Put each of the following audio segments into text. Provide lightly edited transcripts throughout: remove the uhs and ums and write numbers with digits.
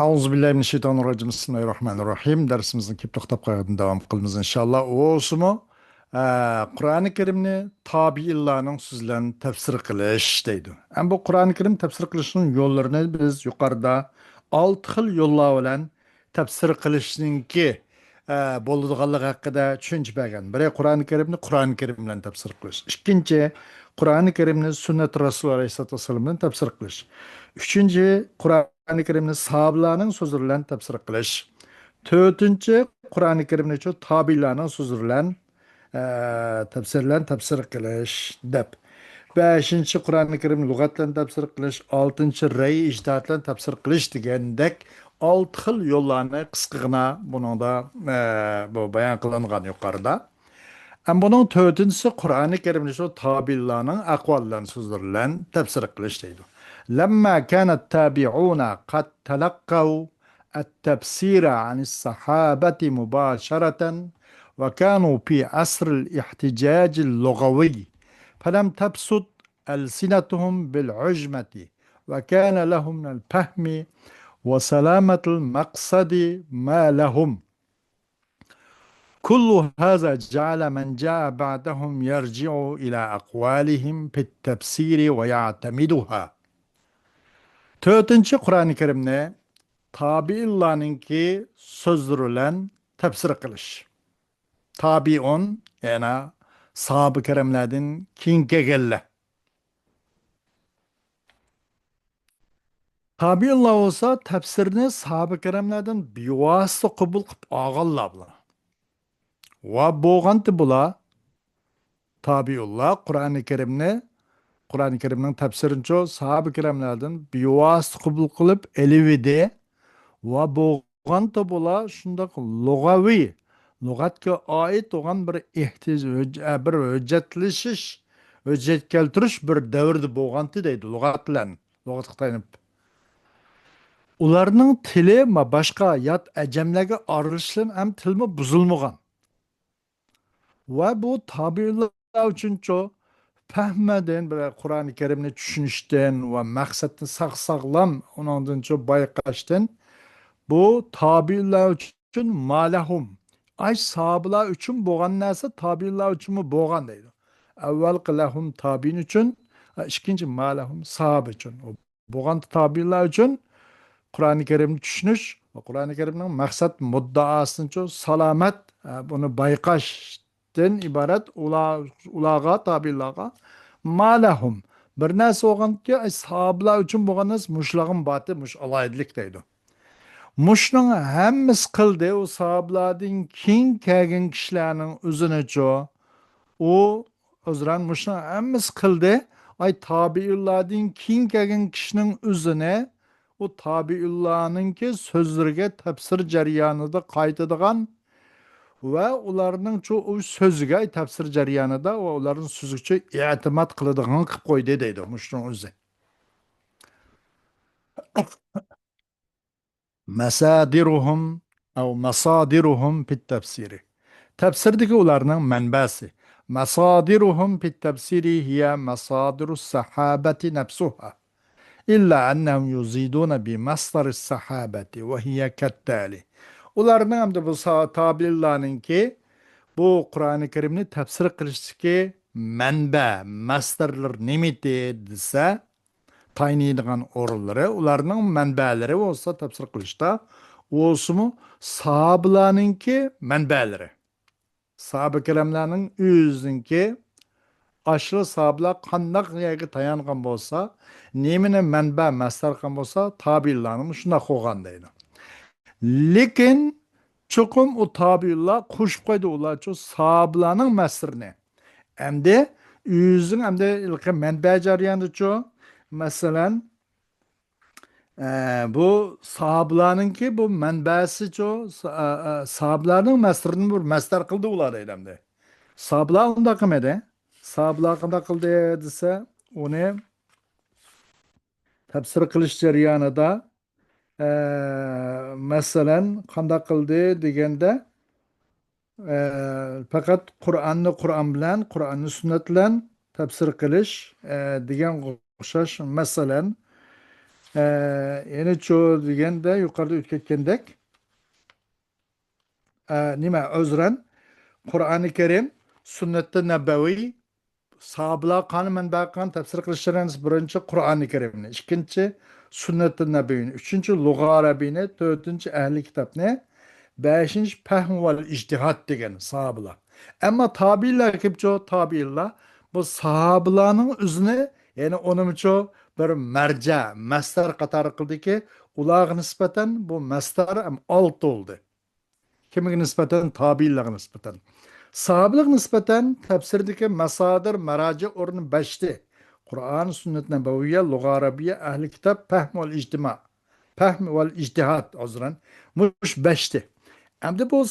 Euzubillahimineşşeytanirracim. Bismillahirrahmanirrahim. Dersimizin kip to'xtab qolgan devam qilamiz inshaalloh. O'simi Qur'oni Karimni tabiinlarning so'zlarini tafsir qilish deydi. Ham bu Qur'oni Karim tafsir qilishning yo'llarini biz yuqorida 6 xil yo'llar bilan tafsir qilishninki bo'ladiganligi haqida tushuncha bergan. Biri Qur'oni Karimni Qur'oni Karim bilan tafsir qilish. Ikkinchi Qur'oni Karimni sunnat Rasul alayhisolatu vasallam bilan tafsir qilish. Uchinchi Qur'oni Karimni sahobalarning so'zi bilan tafsir qilish. To'rtinchi Qur'oni Karimni tabiinlarning so'zi bilan tafsir qilish deb. Beshinchi Qur'oni Karim lug'at bilan tafsir qilish, oltinchi ra'y ijtihod bilan tafsir qilish degandek 6 xil yo'llarni qisqagina buningda bu bayon qilingan yuqorida. Am buning to'rtinchisi Qur'oni Karimni tabiinlarning aqvollarini so'zlari bilan tafsir qilish deydi. لما كان التابعون قد تلقوا التفسير عن الصحابة مباشرة وكانوا في عصر الاحتجاج اللغوي فلم تبسط ألسنتهم بالعجمة وكان لهم من الفهم وسلامة المقصد ما لهم. كل هذا جعل من جاء بعدهم يرجع إلى أقوالهم في التفسير ويعتمدها. To'rtinchi Qur'oni Karimni tabiinlarninki so'zlari bilan tafsir qilish. Tabiun yana sahoba karamlardan keyin kelganlar. Tabiinlar bo'lsa tafsirni sahoba karamlardan bevosita qabul qilib olganlar bular. Va bo'lganda bular tabiullar Qur'oni Karimning tafsirini sahoba karamlardan bevosita qabul qilib elividi. Va bo'lganda bular shundoq lug'atga oid bo'lgan bir bir hujjat keltirish bir davrda bo'lganda deydi lug'atga tayanib. Ularning tili boshqa yot ajamlarga aralashib ham tilmi buzilmagan. Va bu tabiinlar uchun fahmadan bir Qur'oni Karimni tushunishdan va maqsadni sog'lom undan bayqashdan bu tabiinlar uchun malahum. Ay sahabalar uchun bo'lgan narsa tabiinlar uchun bo'lgan deydi. Avval qilahum tabiin uchun, ikkinchi malahum sahaba uchun. Bo'lgan tabiinlar uchun Qur'oni Karimni tushunish va Qur'oni Karimning maqsad muddaosini salomat buni bayqashdan iborat ularga tabiinlarga malahum. Bir narsa bo'lganki sahabalar uchun bo'lgan narsa mushlarning boti mush alayidlik deydi. Mushning hammasi qildi u sahobalardan keyin kelgan kishilarning o'zini u o'zran mushning hammasi qildi ay tabiinlardan keyin kelgan kishining o'zini u tabiinlarningki so'zlariga tafsir jarayonida qaytadigan va ularning u so'ziga tafsir jarayonida va ularning so'ziga e'timod qiladigan qilib qo'ydi deydi mushning o'zi. Masadiruhum masadiruhum fit tafsiri. Tafsirdagi ularning manbasi. Masadiruhum fit tafsiri hiya masadirus sahabati nafsuha. İlla annahum yuziduna bi masdaris sahabati ve hiye kattali. Ularning hamda bu tabiinlarninki bu Qur'oni Karimni tafsir qilishdagi manba, masdarlar nimiti desa tayniydigan o'rinlari, ularning manbalari bo'lsa tafsir qilishda o'simi sahobalarninki manbalari. Sahaba karamlarning o'ziniki ashli sahobalar qandaq yerga tayangan bo'lsa, nemini manba masdar qilgan bo'lsa, tabiinlarning shunday qo'ygan deydi. Lekin cho'qim u tabiinlar qo'shib qo'ydi ular sahobalarning masdarini. Endi o'zing endi manba jarayonida masalan bu sahobalarninki bu manbasi sahobalarning masdarini bir masdar qildi ular deydi. Sahobalar unda qilmadi. Sahobalar qanday qildi desa, uni tafsir qilish jarayonida masalan qanday qildi deganda faqat Qur'onni sunnat bilan tafsir qilish degan o'xshash masalan Yine çoğu degende yukarıda ötketgendek nima özren Kur'an-ı Kerim sünnet-i nebevi sahabeler kanı menbakan tefsir kılışlarınız birinci Kur'an-ı Kerim'ni, ikinci sünnet-i nebevini, üçüncü Luga Arabini, dördüncü ehli kitapni, beşinci fehm vel ictihat degen sahabeler. Ama tabi'ler kipço tabi'ler bu sahabelarning üzüne yani onumço bir merce, mastar qatar qildi ki ularga nisbatan bu mastar ham alt oldu. Kimiga nisbatan tabi'larga nisbatan. Sahabelik nispeten tefsirdeki masadir, meraci ornu beşti. Kur'an, sünnet nebeviyye, luga arabiye, ehli kitap, fehm vel ictima. Fehm vel ictihat azran. Muş beşti. Hem de bu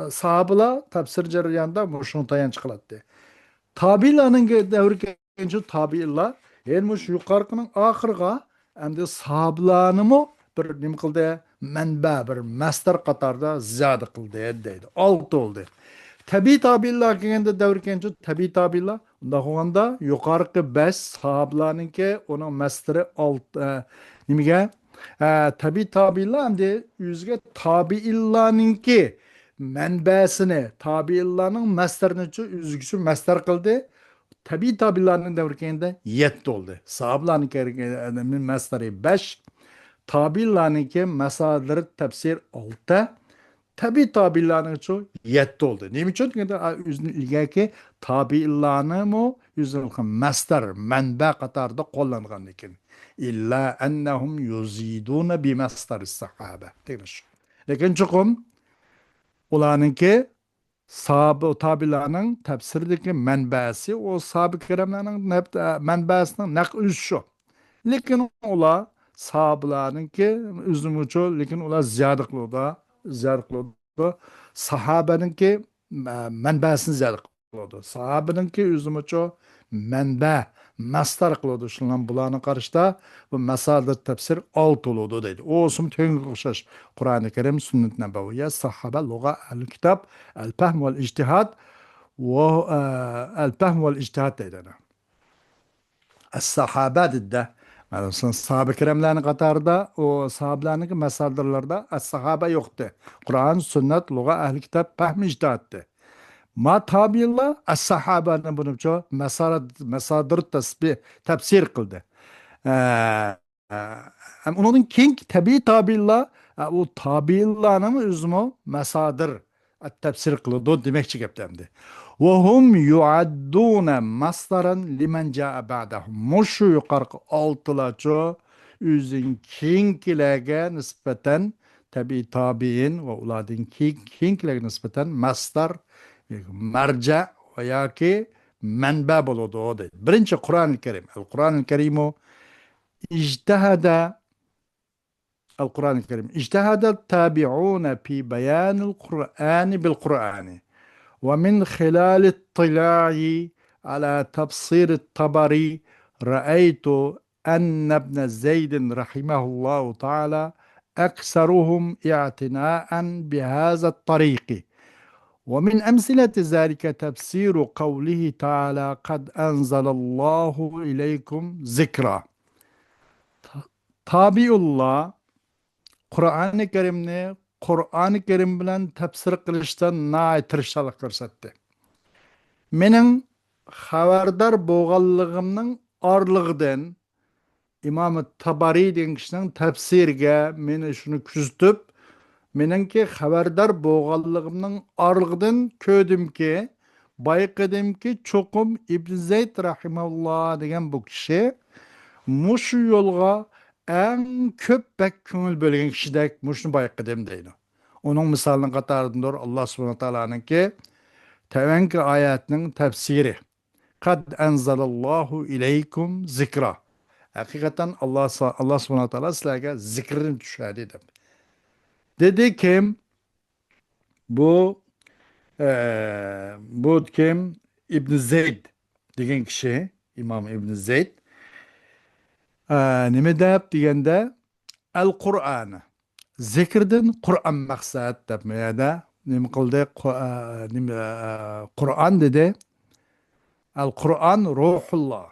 sahabeler tefsir jarayonida muşun tayanç kılattı. Tabi'larning davri kenchi tabi'lar yani shu yuqorqining oxiriga endi sahablarnimi bir nima qildi manba bir mastar qatorida ziyoda qildi deydi. Olti oldu. Tabiiy tabi'lar kelganda davr kenchi tabiiy tabi'lar unda qilganda yuqorqi 5 sahablarningki uning mastari nimaga tabiiy tabi'lar endi yuzga tabi'illarningki manbasini tabi'illarning mastarini üzgüsü mastar qildi. Tabiiy tabi'larning davri kelganda 7 oldu. Sahablarning mastari 5, tabi'larningki masadiri tafsir 6, tabiiy tabi'larning uchun 7 oldu. Nima uchun? Deganda o'zini ilgaki tabi'larni mu o'zini mastar manba qatorida qo'llangan ekan. İlla ennehum yuziduna bi mastar sahaba. Demiş. Lekin chuqum ularninki sahabe tabi'larning tafsirdagi manbasi o sahabe kiramlarning manbasining naql şu. Lekin ular sahabelarninki üzümüçü lekin ular ziyoda qiladi. Sahabeninki manbasini ziyoda qiladi. Sahabeninki üzümüçü manba mastar qiladi. Shundan bularni qarashda bu masalda tafsir 6 bo'ladi deydi. O sum tengi o'xshash. Qur'oni Karim, sunnat nabaviyya, sahaba, lug'a, al-kitob, al-fahm val ijtihad va al-fahm val ijtihad deydi. As-sahaba dedi. Mesela sahabe kiramlarning qatorida o sahabalarning masallarida as-sahaba yo'qdi. Qur'on, sunnat, lug'a, ahli kitob, fahm, ijtihaddi. Ma tabi'illar as-sahabani buncha masadir tasbih tafsir qildi. Onun keng tabiiy tabi'illar u tabi'illarning o'zimi masadir tafsir qiladi demoqchi gapdamdi. وهم يعدون مصدرا لمن جاء بعدهم مش yuqorqi oltilacho o'zing kenglarga nisbatan tabiiy tabiin va ularning kenglarga nisbatan masdar marja va yoki manba bo'ladi deydi. Birinchi Qur'oni Karim. Al-Qur'oni Karimu ijtihada القرآن الكريم اجتهد التابعون في بيان القرآن بالقرآن ومن خلال اطلاعي على تفسير الطبري رأيت أن ابن زيد رحمه الله تعالى أكثرهم اعتناء بهذا الطريق ومن أمثلة ذلك تفسير قوله تعالى قد أنزل الله إليكم ذكرا تابع الله Qur'oni Kerim bilan tafsir qilishdan tirishchilik ko'rsatdi. Mening xabardor bo'lganligimning orlig'idan Imom Tabariy degan kishining tafsiriga meni shuni kuzatib, meningki xabardor bo'lganligimning orlig'idan ko'rdimki, bayqadimki cho'qim Ibn Zayd rahimahulloh degan bu kishi mushu yo'lga en köp bek köngül bölgen kişidek muşnu bayqıdım deydi. Onun misalının qatarındır Allah subhanahu ta'ala'nın ki tevenki ayetinin tefsiri. Kad enzalallahu ileykum zikra. Hakikaten Allah subhanahu ta'ala sizlerge zikrini düşerdi dedi. Dedi kim bu bu kim İbn Zeyd degen kişi İmam İbn Zeyd nima deb deganda al-Qur'on zikrdan Qur'on maqsad deb meyada nima qildi Qur'on dedi al-Qur'on ruhulloh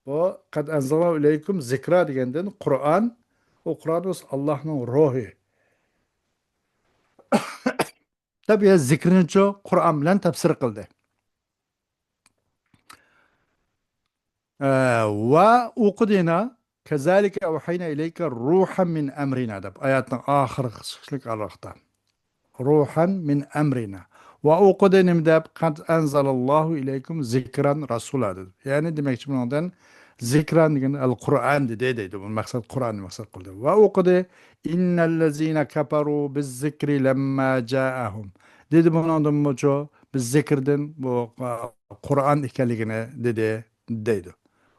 Bu kad enzalallahu ileykum zikra degenden Kur'an, o Kur'an Allah'ın ruhu. Tabi zikrini çoğu Kur'an bilen tefsir kıldı. Ve okudina kezalike evhayna ileyke ruhan min emrina deb ayatın ahir kısıklık Allah'ta. Ruhan min emrina. Ve okudenim deb kad enzalallahu ileykum zikran rasula dedi. Yani demek ki bundan zikran degen el-Kur'an dedi. Bu maksat Kur'an maksat kıldı. Ve okudu innellezine kafaru biz zikri lemma ca'ahum. Dedi bundan muço biz zikirden bu Kur'an ikenligine dedi.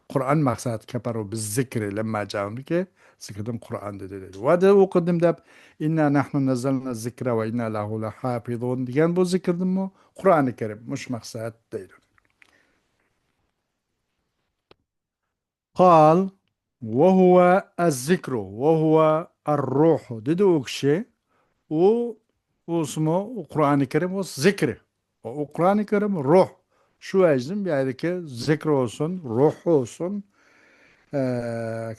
Kur'an maksat kafaru biz zikri lemma ca'ahum ki zikirden Kur'an dedi. Ve de okudum da inna nahnu nazzalna zikra ve inna lahu lahafizun diyen bu zikirden mu Kur'an-ı Kerim muş maksat değil. قال وهو الذكر وهو الروح dedi o kişi o اسمه Kur'an-ı Kerim o zikri o Kur'an-ı Kerim ruh şu ecdim bir ayetki zikr olsun ruh olsun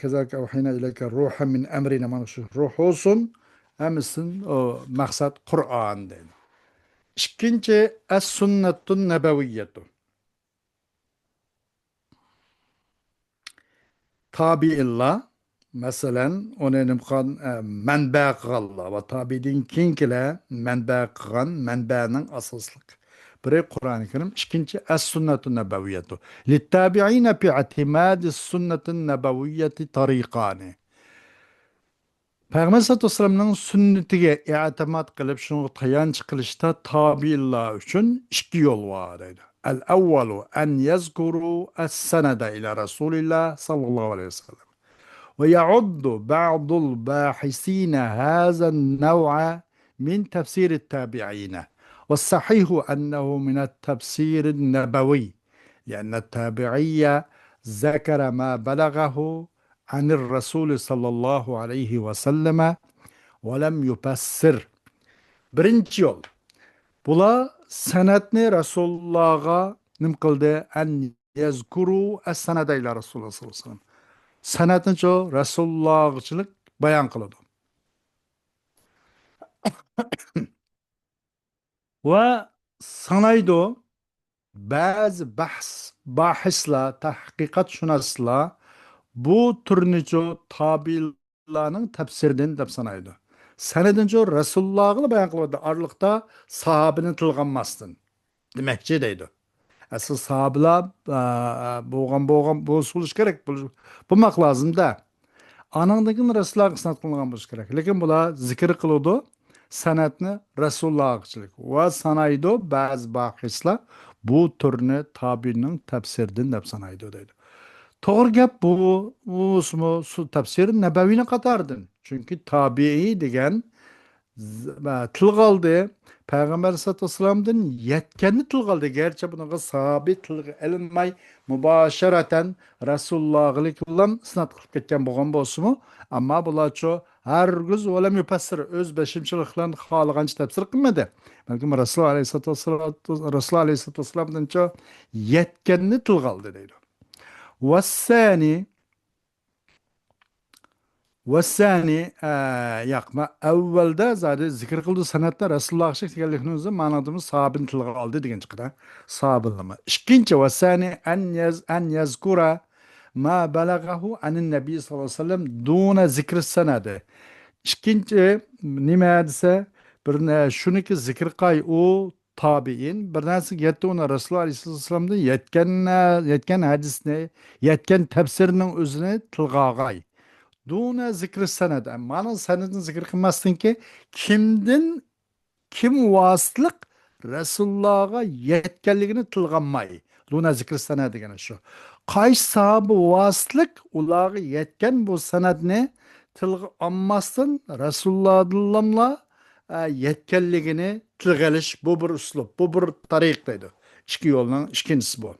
kezalike evhina ileyke ruha min emrine manşu ruh olsun emisin o maksat Kur'an dedi. İkinci es-sünnetun nebeviyyetu tabiillah mesela onun menba kıllah ve tabi'in kinkile menba kılan menbanın asıslık. Biri Kur'an-ı Kerim, ikinci es-sünnetun nebeviyyetu. Littabi'ine fi i'timadi sünnetun nebeviyyeti tariqani. Peygamber sallallahu aleyhi ve sellem'nin sünnetiga i'timat qilib, şunu tayanç qilishda tabiillah üçün iki yol var dedi. El-evvelu en yazkuru es-senede ila Resulillah sallallahu aleyhi ve sellem. ويعد بعض الباحثين هذا النوع من تفسير التابعين والصحيح أنه من التفسير النبوي لأن التابعية ذكر ما بلغه عن الرسول صلى الله عليه وسلم ولم يفسر birinci yol bula senetni Resulullah'a nim kıldı en yezkuru es senedeyla Resulullah sallallahu aleyhi ve sellem sanatın çoğu Resulullahçılık bayan kılıdı. Ve sanaydı bazı bahisla, tahkikat şunasla bu türünü çoğu tabi'lanın tefsirinden de sanaydı. Sanatın çoğu Resulullah'ı bayan kılıdı. Aralıkta sahabinin tılganmazsın. Demekçi deydi. Asıl sahabeler bu usul gerek bulmak lazım da. Anandaki Resulullah'a sanat kılıngan boş gerek. Lekin bular zikir kılıdı sanatını Resulullah'çılık ve sanaydı bazı bahisler bu türünü tabirinin tefsirden de sanaydı dedi. Doğru gap bu ismi su tefsirin nebevine katardın. Çünkü tabii degen til qaldı. Peygamber sallallahu aleyhi ve sellem'den yetkenli til qaldı. Gerçi bunun sabit til ilinmay mübaşereten Resulullah'lık bilan sınat qılıp ketken bolgan bolsunmu? Amma bular ço her güz olam müfessir öz beşimçiliklan xalagancha tefsir qilmadi. Balkim Resulullah aleyhissalatu vesselam'dan ço yetkenli til qaldı deydi. Ve والثاني yakma evvelde zaten zikir kıldığı sanatta Resulullah aşık tekellikünüzü manadımız sahabın tılgı aldı diyen çıkıda sahabınlama. İkinci ve sani en yazkura ma belagahu anin nebi sallallahu aleyhi ve sellem duna zikr senede. İkinci nime edse bir şunu ki zikir kay o tabi'in bir nasıl yetti ona Resulullah aleyhisselam'da yetken hadisine yetken tefsirinin özüne tılgağay. Dune zikri senede. Manın senedin zikir kılmazsın ki kim vasıtlık Resulullah'a yetkenliğini tılganmay. Dune zikri senede gene şu. Kaç sahabı vasıtlık ulağı yetken bu senedini tılganmazsın Resulullah'la yetkenliğini tılgaliş bu bir üslup, bu bir tariktaydı. İki yolun ikincisi bu.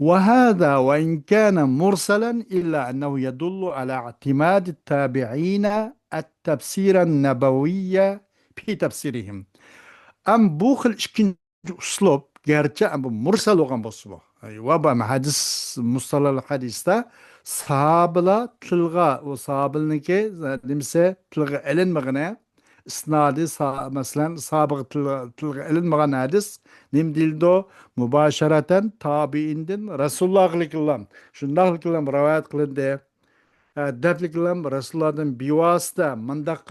وهذا وإن كان مرسلا إلا أنه يدل على اعتماد التابعين التفسير النبوي في تفسيرهم. أم بوخل إشكين أسلوب Gerçi bu mursal olgan bolsa bu. Va bu hadis mustalahul hadisde sahabıla tılga o sahabılniki nimse tılga elinmegine isnadi mesela sabık tılga elinmegen hadis nim dildo mübaşereten tabiindin Resulullah sallallahu şundaq rivayet kılındı. Dəfliklərim Rasulullah'dan bivasitə mındaq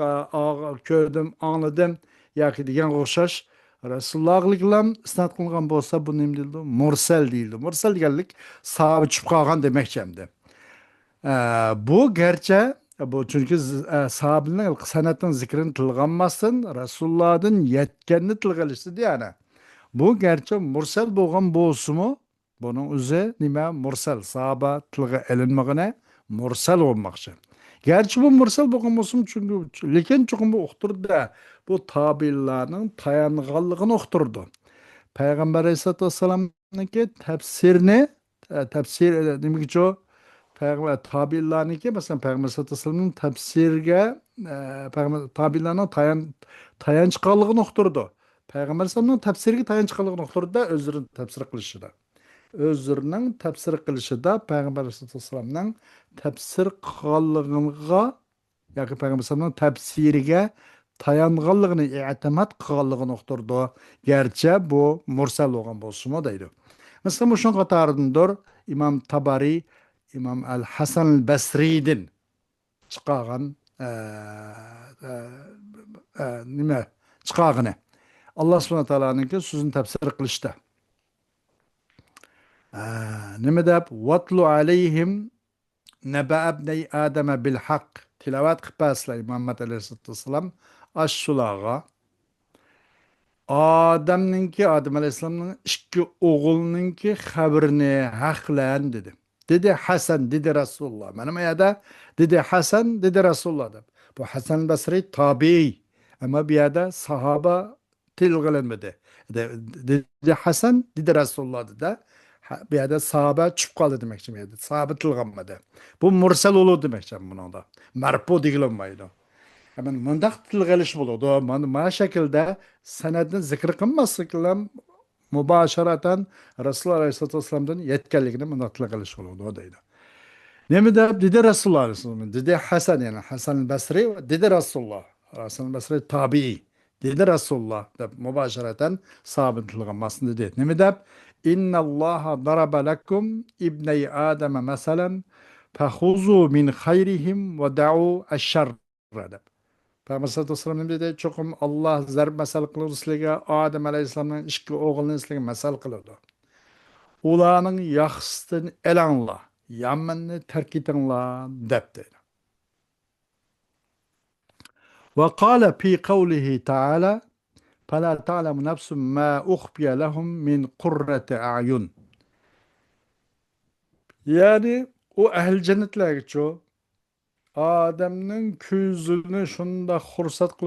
gördüm, anladım yoki degan o'xshash Rasulullah'lıklam isnat qilgan bo'lsa bu nima deyildi? Mursal deyildi. Mursal deganlik sahabi tushib qolgan demakchamdi. Bu gerçi bu çünkü sahabenin sanatın zikrini tılganmasın Resulullah'ın yetkenini tılgalıştı yani. Bu gerçi mursal bo'lgan bo'lsa-mu, bunun o'zi nima mursal sahaba tilga ilinmagani mursal bo'lmoqchi. Gerçi bu mursal bo'lgan bo'lsa çünkü lekin chuqur bu uqtirdi. Bu tabiinlarning tayanganligini uqtirdi. Payg'ambar Aleyhisselatü Vesselam'nınki tefsirini tefsir demek o Peygamber tabiinlarniki mesela Peygamber Aleyhisselatü Vesselam'ın tefsirge Peygamber tabiinlarning tayançkalligini uqtirdi. Peygamber Aleyhisselam'ın tefsirge tayançkalligini uqtirdi özlerinin tefsir qilishida. Özlerinin tefsir qilishida Peygamber Aleyhisselam'ın tefsir qilganligiga yoki Peygamber Aleyhisselam'ın tefsiriga tayanganligini i'timad qilganligini uqtirdi. Gerçi bu mursal bo'lgan bo'lsa-mu deydi. Mesela bu şun qatarındır İmam Tabari, İmam Al-Hasan Al-Basri'din çıqagan nima chiqagini. Allah subhanahu wa ta'ala'nınki sözünü tefsir qilishda. Nima deb vatlu alayhim naba ibnay adama bil haqq tilovat qilpaslar Muhammad alayhissalatu vassalam ash-shulaga Adem Aleyhisselam'ın iki oğlununki haberini haklan dedi. Dedi Hasan, dedi Resulullah. Benim yada dedi Hasan, dedi Resulullah. Bu Hasan Basri tabi. Ama bir yada sahaba tilgılanmadı. Dedi Hasan, dedi Resulullah dedi. Bir yada sahaba çıp kaldı demek için. Sahaba tilgılanmadı. Bu mursal olur demek için buna da. Merpu digilanmaydı. Hemen mındaq tilgalish bo'ladi. Mana shaklda sanadni zikr qilmasliklar mubasharatan Rasululloh alayhisolatu vasallamdan yetganligini mındaq tilgalish bo'ladi deydi. Nima deb dedi Rasululloh alayhisolatu dedi Hasan yani Hasan Basri dedi Rasululloh. Hasan Basri tabi'i. Dedi Rasululloh deb mubasharatan sabit tilganmasın dedi. Nima deb Innallaha daraba lakum ibnay Adem masalan fakhuzu min khayrihim ve da'u ash-sharra deb. Peygamber sallallahu aleyhi ve sellem dedi çokum Allah zarb masal kılır sizlerge Adem aleyhisselam'ın iki oğlunu sizlerge masal kılırdı. Ulanın yaxşısını elanla, yamanını terk etinla depti. Ve kâle fi kavlihi ta'ala فَلَا تَعْلَمُ نَفْسٌ مَا اُخْبِيَ لَهُمْ مِنْ قُرَّةِ اَعْيُنٍ Yani o ehl cennetler çoğu Adem'nin küzünü şunda xursat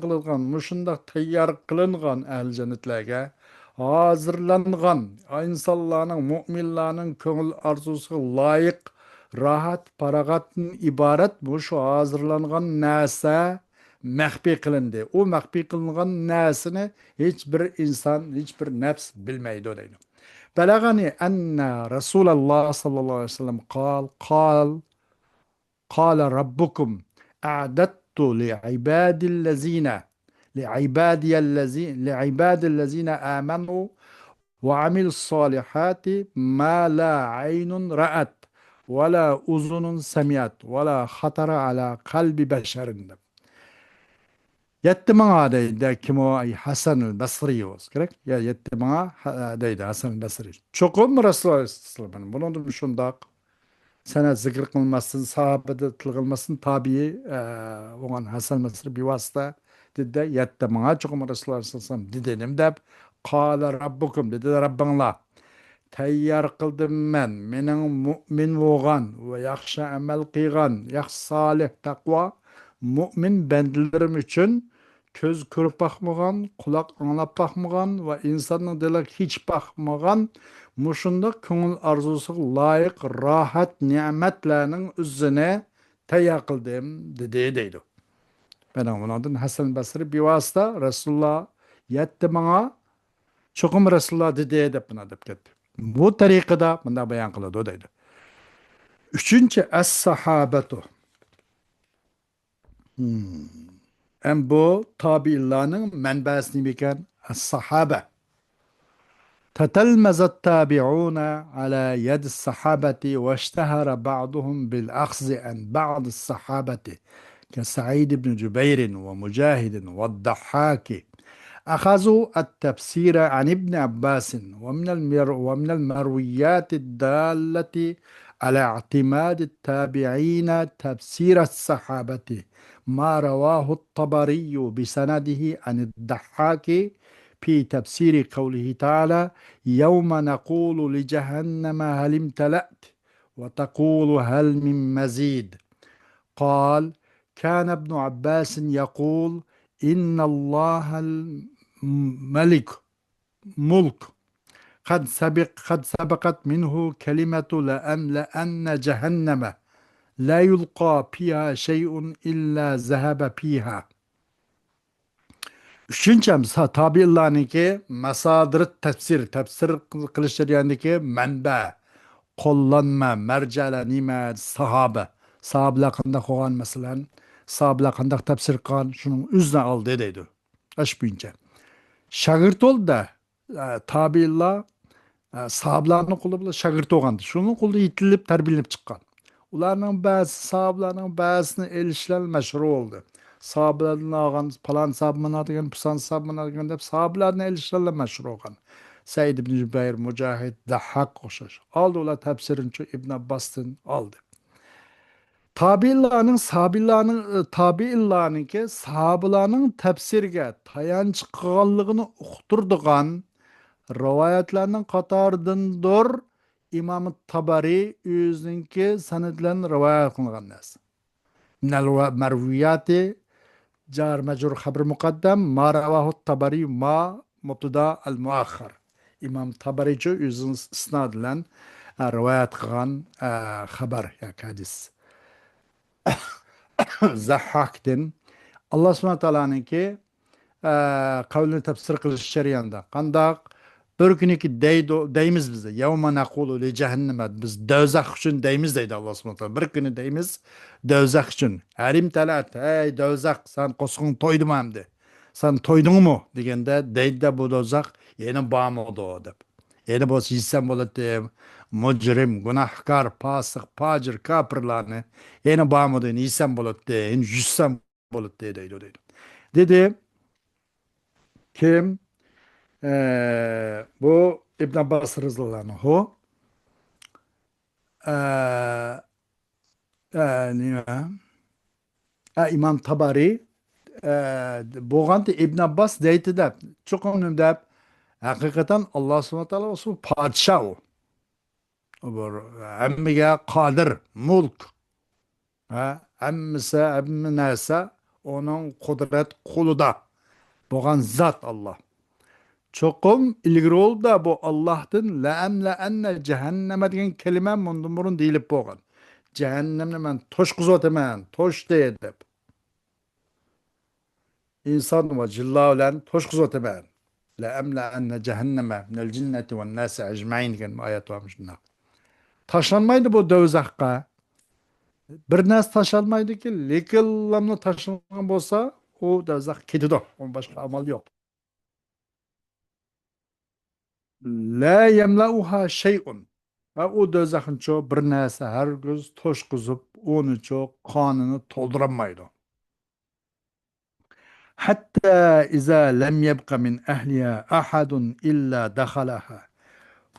kılıngan, muşunda tayyar kılıngan ehl cennetlerge hazırlangan, insanların, müminlerin köngül arzusu layık, rahat, paragatın ibaret bu şu hazırlangan nase mehbi kılındı. O mehbi kılıngan nesini hiçbir insan, hiçbir nefs bilmeydi deydi. Belagani enne Resulullah sallallahu aleyhi ve sellem قال ربكم أعددت لعبادي الذين آمنوا وعملوا الصالحات ما لا عين رأت ولا أذن سمعت ولا خطر على قلب بشر. Yetti bana deydi kim o Hasan Basri olsun gerek ya yetti bana deydi Hasan Basri. Çok mu Resulullah Aleyhisselam bunu da şundak sana zikr kılmasın, sahabede tılgılmasın tabi olan Hasan Basri bir vasıta dedi yetti bana çok mu Resulullah Aleyhisselam dedim de kâle Rabbukum dedi Rabbinla tayyar kıldım ben menin mümin olgan ve yakşı amel kıygan yakşı salih takva mümin bendilerim için köz körüp bakmagan, kulak anlap bakmagan ve insanın dili hiç bakmagan muşunda köngül arzusu layık rahat nimetlerinin üzerine tayyar kıldım dedi deydi. Ben ondan Hasan Basri bir vasıta Resulullah yetti bana cho'qim Rasululloh dedi deb buni deb ketdi. Bu tariqada bunda bayon qiladi deydi. Uchinchi as-sahabatu. Hem bu tabi'inlarning manbasi nima ekan? As-sahaba. تتلمذ التابعون على يد الصحابة واشتهر بعضهم بالأخذ عن بعض الصحابة كسعيد بن جبير ومجاهد والضحاك أخذوا التفسير عن ابن عباس ومن المرويات الدالة على اعتماد التابعين تفسير الصحابة ما رواه الطبري بسنده عن الضحاك في تفسير قوله تعالى يوم نقول لجهنم هل امتلأت وتقول هل من مزيد قال كان ابن عباس يقول إن الله الملك ملك قد سبقت منه كلمة لأملأن جهنم لا يلقى فيها شيء إلا ذهب فيها. Üçüncü tabi'larniki masadir tefsir qilish jarayonidagi manba, qo'llanma, marjalar nima, sahobalar qanday qilgan masalan, sahobalar qanday tafsir qilgan, shuning o'zidan oldi deydi. Ash bo'yicha. Shagird bo'ldi, tabi'lar sahobalarning qo'li bilan shagird bo'lgandi. Shuning qo'lida yetilib, tarbiyalanib chiqqan. Ularning ba'zi sahobalarning ba'zisini elishlar mashhur bo'ldi. Sahabelerden ağan falan sahabına degan, pusan sahabına degan deb sahabelerden elishlarla mashhur olgan. Said ibn Jubayr, Mujahid, Dahhak o'xshash. Aldı ular tafsirinchi İbn Abbas'tan aldı. Tabi'illarninki sahabelarning tafsirga tayanch qilganligini uqtirdigan rivoyatlarning qatoridandir İmam Tabari o'zininki sanadlarini rivoyat qilgan narsa. Minal marviyati jar majrur xabar muqaddam ma ravahu tabari ma mubtada al muakhar. İmam Tabarichi o'zining isnod bilan rivoyat qilgan xabar yoki hadis. Zahhakdan Alloh subhanahu va taoloninki qavlini tafsir qilish jarayonida qandoq bir kuniki deymiz biz. Yawma naqulu li jahannama, biz do'zax uchun deymiz deydi Alloh subhanahu va taolo. Bir kuni deymiz do'zax uchun. Harim talat, ey do'zax, sen qo'sqing to'ydimi hamdi? Sen to'ydingmi deganda deydi bu do'zax yana bormadi deb. Yana bo'lsa yesam bo'ladi, mujrim, gunohkor, fosiq, fojir, kofirlarni yana bormadi, yesam bo'ladi, endi yussam bo'ladi deydi. Dedi kim? Bu İbn Abbas radhiyallahu anhu nima? İmam Tabari bo'lganda İbn Abbas deydi deb cho'qim deb haqiqatan Alloh subhanahu va taolo o'sha podshoh u. Bir hammaga qodir, mulk. Hamma narsa onun qudrat qo'lida bo'lgan zot Alloh. Çokum ilgili oldu da bu Allah'tan la'amla enne cehenneme degan kelime bundan burun deyilip boğan. Cehennemle ben toş kuzotemen, toş deyip. İnsan ve cilla olan toş kuzotemen. La'amla enne cehenneme minel cinneti ve nasi ecmain degan ayet varmış. Taşlanmaydı bu dövzakka. Bir nas taşlanmaydı ki, lekin lamla taşlanan bolsa o dövzak kedido. Onun başka amal yok. La yemlauha şey'un. Ve o do'zaxın çoğu bir narsa hargiz to'shqizib, onu çoğu qonini to'ldiranmaydi. Hatta iza lam yabqa min ahliha ahadun illa dakhalaha.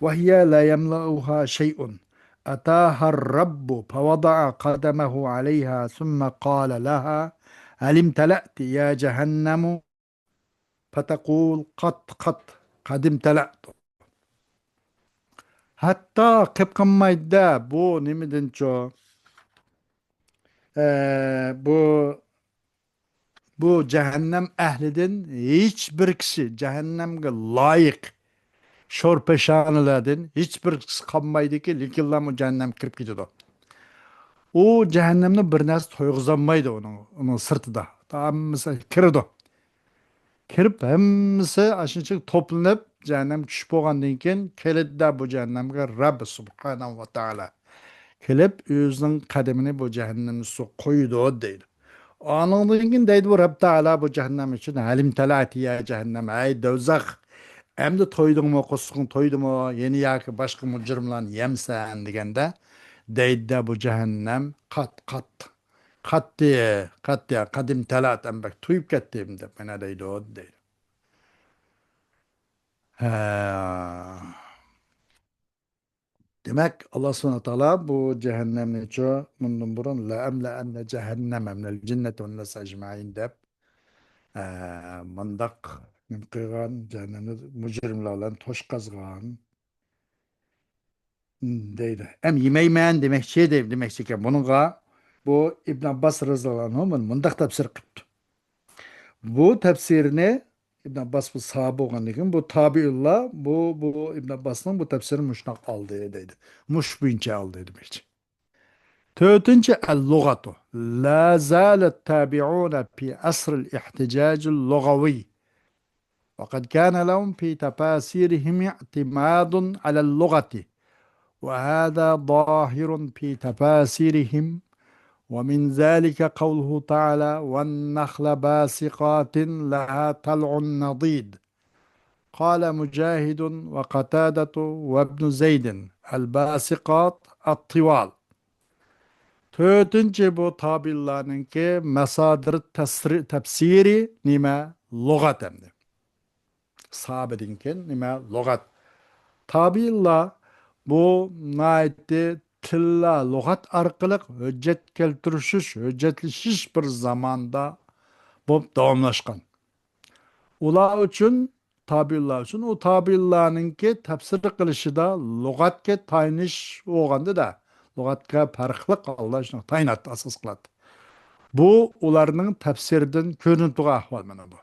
Ve hiya la yemlauha şey'un. Ataha ar-rabbu fawada'a qadamahu alayha thumma qala laha hal imtala'ti ya cehennamu fataqul qad imtala'tu. Hatta kıpkınmayda bu nimeden çok bu cehennem ehlidin hiçbir kişi cehennemge layık şorpeşanıladın hiçbir kişi kalmaydı ki likillah mı cehennem kirip gidiyordu. O cehennemde bir narsa toyguzanmaydı onun sırtıda. Tamamısı kirdi. Kirip hemmisi aşınçık toplanıp cehennem tushib bo'lgandan keyin keladi bu cehennemge Rabbi subhanahu va taala kelib o'zining qadamini bu cehennemni su qo'ydi deydi. Anından keyin deydi bu Rabbi taala bu cehennem için halim talati ya cehennem ay do'zax endi to'ydingmi qusqin to'ydimi yeni yoki boshqa mujrimlarni yemsan deganda deydi bu cehennem qattiq qadim talat bak to'yib ketdim deb mana deydi o deydi. Ha. Demek Allah subhanahu wa ta'ala bu cehennemni ço bundan burun la emla enne cehenneme minel cinneti ve nas ecmaîn dep mandak nim kıygan cehennemni mücrimlerle toşkazgan deydi. Em yemeymeyen demek şey deyip demek ki bununla bu İbn Abbas radıyallahu anh'ın mandak tefsir kıptı. Bu tefsirini İbn Abbas bu sahabe olan için bu tabiullah bu İbn Abbas'ın bu tefsirini muşnak aldı dedi. Muş bince aldı demek. Dördüncü el-lugatu. La zalet tabi'una fi asr el-ihticac el-lugavi. وقد كان لهم في تفاسيرهم اعتماد على اللغة وهذا ظاهر في تفاسيرهم ومن ذلك قوله تعالى والنخل باسقات لها طلع نضيد قال مجاهد وقتادة وابن زيد الباسقات الطوال. Dördüncü bu tabirlarınki mesadır tefsiri nime logat emdi. Sahabedinki nime logat. Tabirlar bu naiti tilla logat arkalık hüccet keltirişiş, hüccetleşiş bir zamanda bu davamlaşkan. Ula üçün tabirlar üçün o tabirlarınki tefsir kılışı da logatke tayiniş oğandı da logatga farklı Allah için tayinat asas kıladı. Bu ularının tefsirden görüntüge ahval mana bu.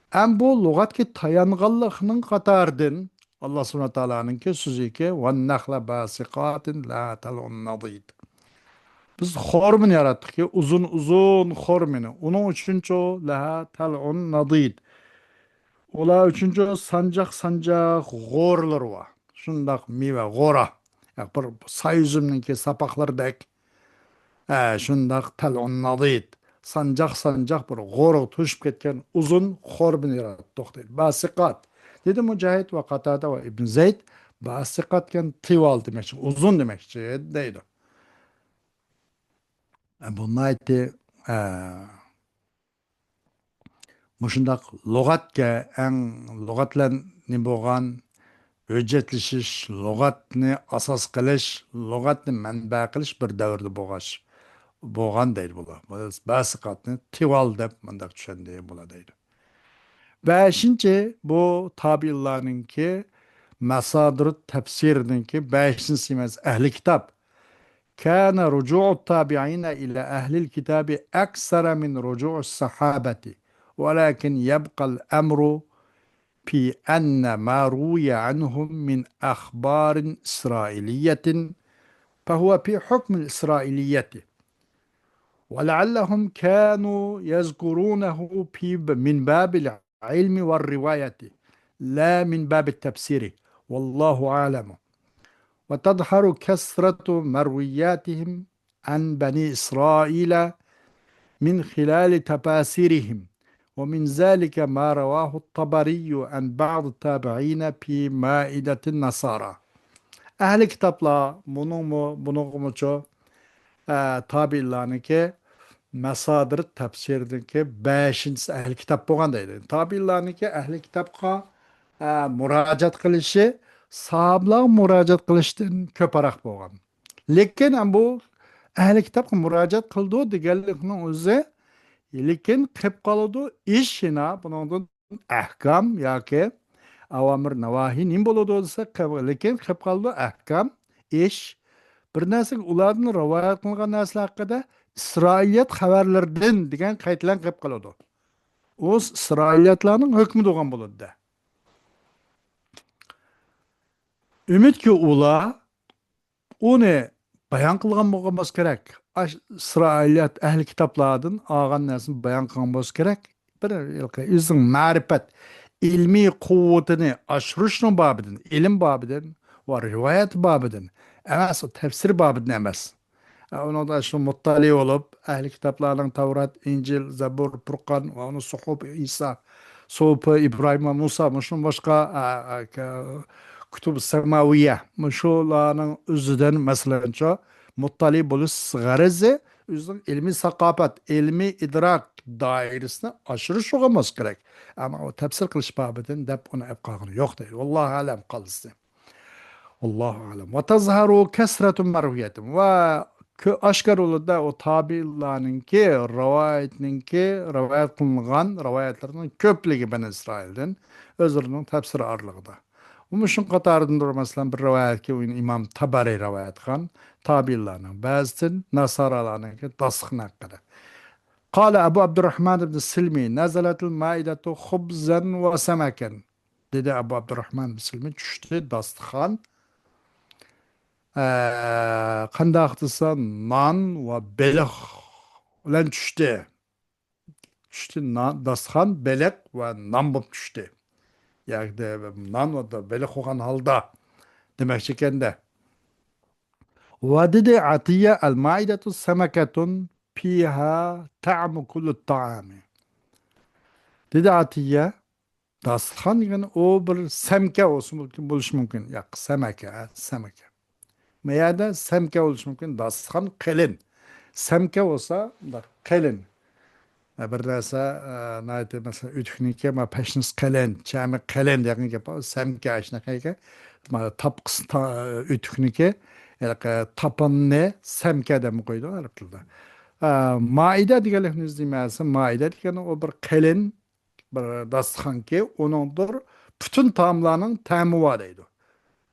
Hem bu logatki tayanğanlığının katardın Allah subhanahu wa ta'ala'nınki sözü ki وَالنَّخْلَ بَاسِقَاتٍ لَا تَلْعُنْ نَضِيدٍ. Biz hormin yarattık ki uzun uzun hormini. Onun üçüncü o laha tal'un nadid. Ola üçüncü sancak sancak gorlar var. Şundak mive gora. Ya bir say üzümünki sapaklardek. Şundak tal'un nadid. Sancak sancak bir gora tuşup ketken uzun hormini yarattık deydi. Basikat. Dedi Mücahit ve Katada ve İbn Zeyd. Basikat ken tival demek. Uzun demek deydi. Bunlar aytti muşundaq lügatga en lügatlan ne bolgan hüccetleşiş, lügatni asas qilish, lügatni manba qilish bir davrda bolgan deydi bular. Basiqatni tival deb mundaq tushundiy bular deydi. Beşinci bu tabiillarninki masadir tefsirninki beşinci simas ehli kitap. كان رجوع التابعين إلى أهل الكتاب أكثر من رجوع الصحابة ولكن يبقى الأمر في أن ما روي عنهم من أخبار إسرائيلية فهو في حكم الإسرائيلية ولعلهم كانوا يذكرونه من باب العلم والرواية لا من باب التفسير والله أعلم. وتظهر كثرة مروياتهم عن بني إسرائيل من خلال تفاسيرهم ومن ذلك ما رواه الطبري عن بعض التابعين في مائدة النصارى. أهل كتابلا bunun tabiillarniki masadir tefsirdeki beşinci ehli kitap bo'lgan deydi. Tabiillarniki ehli kitapga murojaat qilishi sahablar murojaat qilishdan ko'proq bo'lgan. Lekin bu ahli kitobga murojaat qildi deganlikning o'zi lekin qilib qoladi ishina bundan ahkam yoki avomir navohiy nim bo'ladi desa lekin qilib qoldi ahkam ish bir narsa ularni rivoyat qilgan narsalar haqida isroiliyat xabarlardan degan qaytlan qilib qoladi. O'z isroiliyatlarning hukmi bo'lgan bo'ladi. Ümitki ula onu bayan qilgan bo'lganimiz kerak. İsrailiyat ahli kitoblardan olgan narsani bayon qilgan bo'lsa kerak. Bir o'zing ma'rifat ilmiy quvvatini oshirishning bobidan, ilm bobidan va rivoyat bobidan emas, o tafsir bobidan emas. Onu da şu muttali olup, ehli kitaplarının Tevrat, İncil, Zebur, Furkan, ve onu Suhuf, İsa, Suhuf, İbrahim ve Musa, muşun başka kütüb-i semaviye, muşuların üzüden mesela ço, muttali buluş garizi, üzün ilmi sakafet, ilmi idrak dairesine aşırı şoğamaz gerek. Ama o tefsir kılış babedin dep ona epkağını yok değil. Vallahi alem kalısı. Allahu alem. Ve tezharu kesretun merviyetim. Ve aşkar olur da o tabi'larınki, rivayet kılıngan, rivayetlerinin köplüğü Ben İsrail'den, özürünün tefsiri arlığıda. Umuşun katarındır mesela bir rivayet ki İmam Tabari rivayet kan, tabi'larının bazısın, nasaralarınki tasıkın hakkıda. قال أبو عبد الرحمن بن السلمي نزلت المائدة خبزا وسمكا dedi Abu Abdurrahman bin Silmi düştü dastıkhan. Qandaq desa non va beliq bilan tushdi. Tushdi non, dasturxon beliq va non bo'lib tushdi. Ya'ni non va beliq bo'lgan holda demoqchi ekanda. Va dedi Atiya al-maidatu samakatun fiha ta'mu kulli ta'ami. Dedi Atiya dasturxon degan o bir samka bo'lsin mumkin bo'lishi mumkin. Yo'q, samaka. Meyada semke bo'lishi mumkin. Dasturxon qalin. Semke bo'lsa, qalin. Bir narsa, nayte mesela ütüknike ma peşiniz qalin, chami qalin degan gap bor. Semke ashunaqaga ma tapqis ütüknike, tapanni semke deb qo'ydi arab tilida. Maida deganlikni izlayman. Maida degan o bir qalin bir dasturxonki, uningdir butun taomlarning ta'mi bor deydi.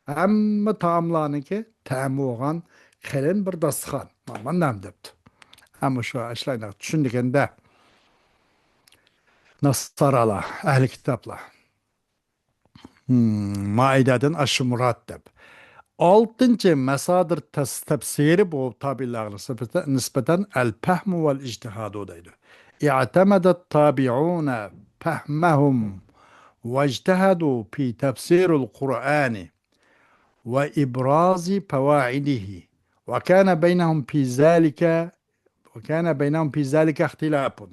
Hamma taomlarniki ta'mi bo'lgan qalin bir dasturxon. Mana nam debdi. Ammo shu ashlayni tushundiganda Nasaralar, ehli kitaplar. Maidadan aşı muratteb. Altıncı mesadır tefsiri bu tabi'larına nispeten el-fehmu vel-ictihadu deydi. İ'temedet tabi'une fehmehum ve ictihadu fi tefsirul Kur'ani ve ibrazi fevaidihi ve kana beynehum fi zalika ihtilafun.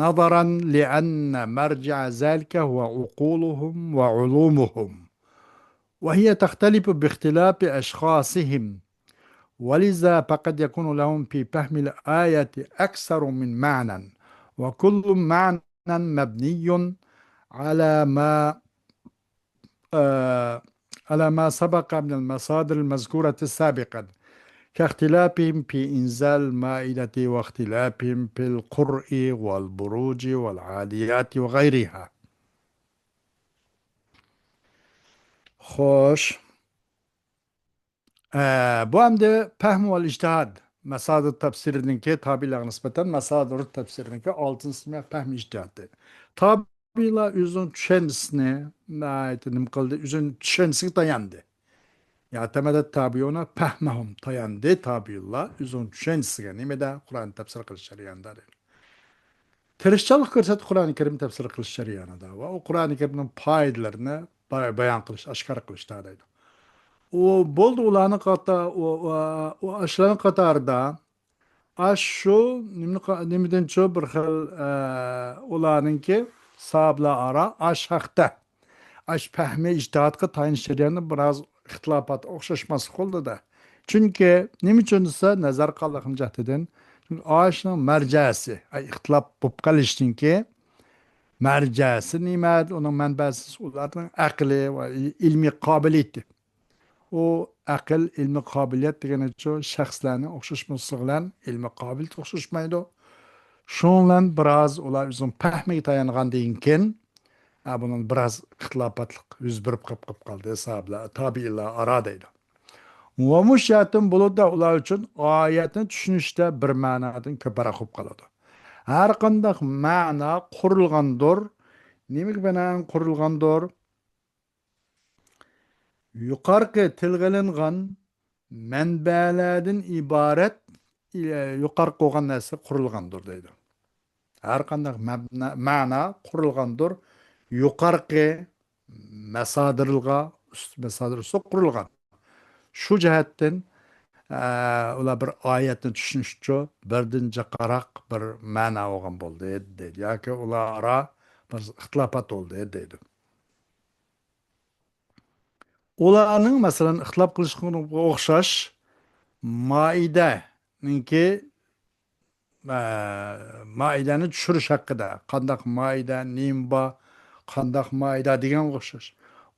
نظرا لأن مرجع ذلك هو عقولهم وعلومهم وهي تختلف باختلاف أشخاصهم ولذا فقد يكون لهم في فهم الآية أكثر من معنى وكل معنى مبني على ما سبق من المصادر المذكورة سابقا كاختلافهم في إنزال المائدة واختلافهم في القرء والبروج والعاديات وغيرها. خوش bu hem de fehm ve ictihad. Mesadır tefsirinki tabiler nispeten mesadır tefsirinki altın ismi fehm ictihad dedi. Tabiler üzün düşenisine naitim kıldı. Üzün düşenisine dayandı. Ya temelde tabiuna fehmehum tayandı tabiullah üzün düşenisiga nimada Kur'an tefsir qilish jarayonida. Tirishchilik ko'rsatib Qur'oni Karim tefsir qilish jarayonida va u Qur'oni Karimning foydalarini bayon qilish, oshkor qilishda deydi. U bo'ldi ularni o ashlarning qatorida shu nimadanchi bir xil ularninki sahablar ara ash haqda ash fahmi ijtihodga tayinish jarayonida biroz ixtilofat o'xshashmas qo'ldida. Chunki nima uchun desa nazar qilgan jihatidan oshning marjasi ixtilof bo'lib qolishdanki marjasi nima, uning manbasi ularning aqli va ilmiy qobiliyati. O aql, ilmiy qobiliyat degani shaxslarning o'xshashmasligi bilan ilmiy qobiliyat o'xshashmaydi. Shundan biroz ular o'zing fahmiga tayangandan keyin bunun biraz ixtilopatlik yuz berib qolib qoldi hisoblar tabiilar aro deydi. Va mushatim bo'ladi ular uchun oyatni tushunishda bir ma'nodan ko'proq bo'lib qoladi. Har qanday ma'no qurilgandir. Nima bilan qurilgandir? Yuqorqi tilg'ilingan manbalardan iborat yuqorqi bo'lgan narsa qurilgandir deydi. Har qanday ma'no qurilgandir. yuqorqi masodirga masodir usti qurilgan. Shu jihatdan ular bir oyatni tushunishcha birdinchi qaraq bir ma'no olgan bo'ldi deydi. Yoki ular aro bir ixtilofat bo'ldi deydi. Ularning masalan ixtilof qilishga o'xshash Maidaninki maidani tushirish haqida qandaq maida nimba qandaq maida degan o'xshash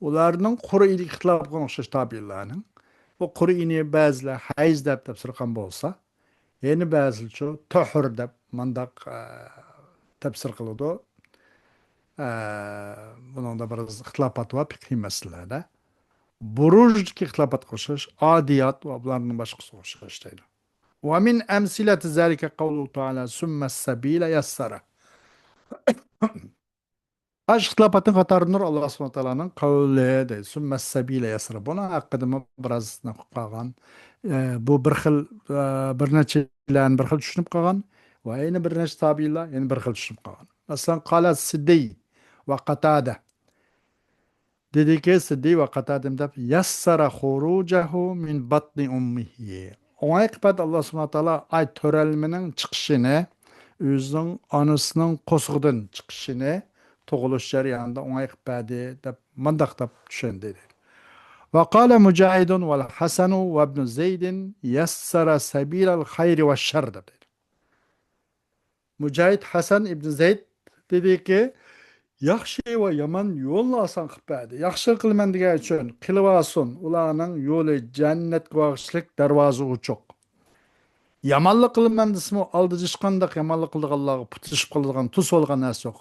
ularning qur'iylik ixtilofiga o'xshash tabiinlarning bu qur'iyni ba'zilar hayz deb tafsir bo'lsa yana ba'zilar tuhur deb mandaq tafsir qiladi. Buningda bir ixtilofat va fiqhiy masalalarda burujdagi ixtilofatga o'xshash odiyat va bularning boshqasiga o'xshash deydi. ومن أمثلة ذلك قوله تعالى ثم السبيل يسره. Ixtilofatning qatoridir Alloh subhanahu taoloning qavli deydi. Summa sabila yasra. Buni haqida biroz qolgan. Bu bir xil bir nechalarni bir xil tushunib qolgan va yana bir necha tabiinlar yana bir xil tushunib qolgan. Masalan, qala Siddiy va Qatada. Dediki Siddiy va Qatada deb yassara xurujahu min batni ummihi. Ona qıpat Allah subhanahu taala ay törelmenin chiqishini, o'zining onasining qo'sig'idan chiqishini tug'ilish jarayonida ona qıpadi deb mandaq deb tushundi. Va qala Mujahidun val Hasan va ibn Zayd yassara sabilal xayri va şer dedi. Mujahid Hasan ibn Zayd dediki yaxshi va yomon yo'lni oson qilib yaxshi qilman degan uchun qilib olsin ularning yo'li jannatga bag'ishlik darvoza ochiq. Yomonlik qilman desmi oldi hech qanday yomonlik qilganlarga putishib qoladigan tus olgan narsa yo'q.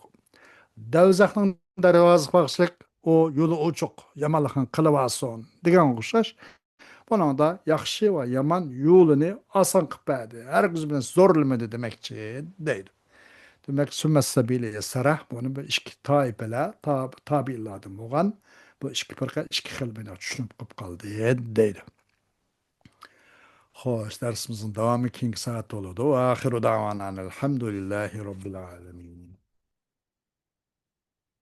Davzaxning darvozasiga bag'ishlik o yo'li ochiq. Yomonlikni qilib olsin degan o'xshash. Buningda yaxshi va yomon yo'lini oson qilib hargiz bilan zo'rlamadi demakchi deydi. Demek sümmes sabili sarah bunu bir iki taipeler tabiilladım bo'lgan bu ikki firqa ikki xil bino tushunib qolib qoldi deydi. Xo'sh, darsimizning davomi keyingi soat bo'ladi. Va axiru da'vana alhamdulillahi robbil alamin.